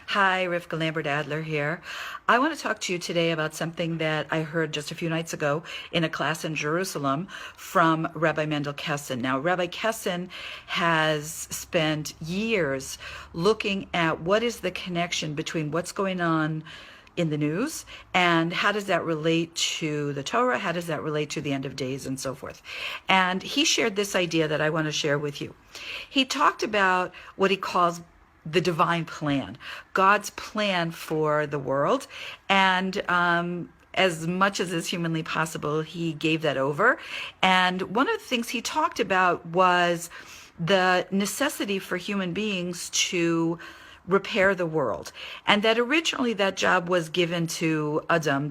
Hi, Rivka Lambert-Adler here. I want to talk to you today about something that I heard just a few nights ago in a class in Jerusalem from Rabbi Mendel Kessin. Now, Rabbi Kessin has spent years looking at what is the connection between what's going on in the news and how does that relate to the Torah, how does that relate to the end of days, and so forth. And he shared this idea that I want to share with you. He talked about what he calls the divine plan, God's plan for the world. And as much as is humanly possible, he gave that over. And one of the things he talked about was the necessity for human beings to repair the world. And that originally that job was given to Adam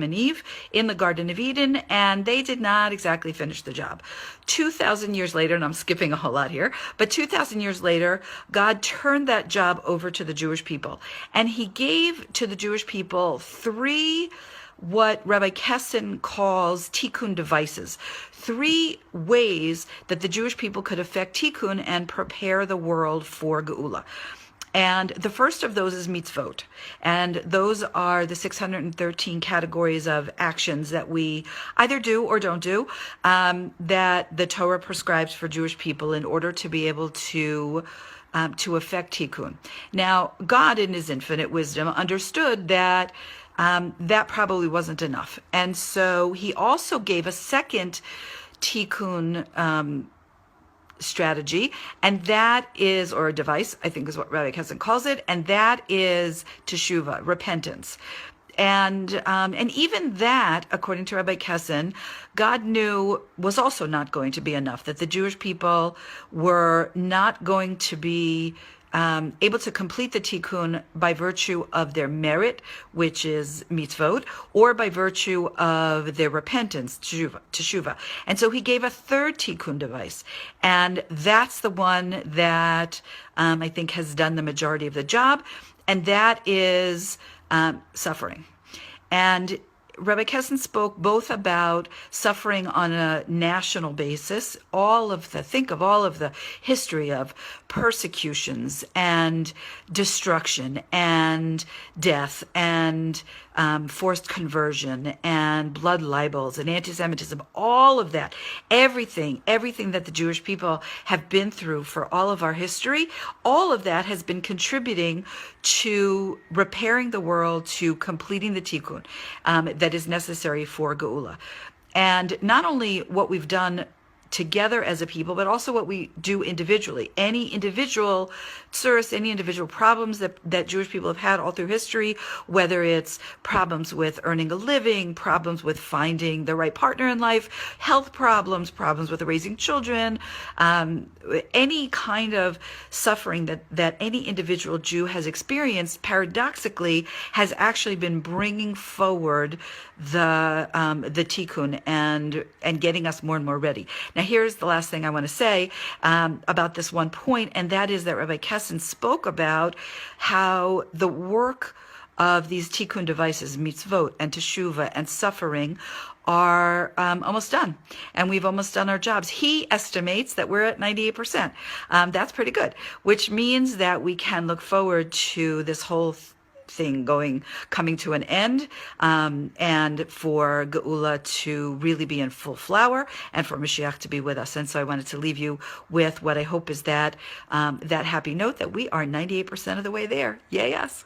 and Eve in the Garden of Eden, and they did not exactly finish the job. 2,000 years later, and I'm skipping a whole lot here, but 2,000 years later, God turned that job over to the Jewish people. And he gave to the Jewish people three what Rabbi Kessin calls tikkun devices, three ways that the Jewish people could affect tikkun and prepare the world for geula. And the first of those is mitzvot. And those are the 613 categories of actions that we either do or don't do, that the Torah prescribes for Jewish people in order to be able to affect tikkun. Now, God in his infinite wisdom understood that that probably wasn't enough. And so he also gave a second tikkun strategy, and that is, or a device, I think is what Rabbi Kessin calls it, and that is teshuvah, repentance. And even that, according to Rabbi Kessin, God knew was also not going to be enough, that the Jewish people were not going to be able to complete the tikkun by virtue of their merit, which is mitzvot, or by virtue of their repentance, teshuvah. And so he gave a third tikkun device, and that's the one that I think has done the majority of the job, and that is suffering. And Rabbi Kessin spoke both about suffering on a national basis, think of all of the history of persecutions and destruction and death and forced conversion and blood libels and anti-Semitism, all of that, everything that the Jewish people have been through for all of our history, all of that has been contributing to repairing the world, to completing the tikkun that is necessary for geula. And not only what we've done together as a people, but also what we do individually. Any individual tsuris, any individual problems that Jewish people have had all through history, whether it's problems with earning a living, problems with finding the right partner in life, health problems with raising children, any kind of suffering that any individual Jew has experienced, paradoxically, has actually been bringing forward the tikkun and getting us more and more ready. Now, here's the last thing I want to say about this one point, and that is that Rabbi Kessin spoke about how the work of these tikkun devices, mitzvot and teshuvah and suffering, are almost done, and we've almost done our jobs. He estimates that we're at 98%. That's pretty good, which means that we can look forward to this whole thing coming to an end, and for geula to really be in full flower, and for Mashiach to be with us. And so I wanted to leave you with what I hope is that happy note that we are 98% of the way there. Yay, us.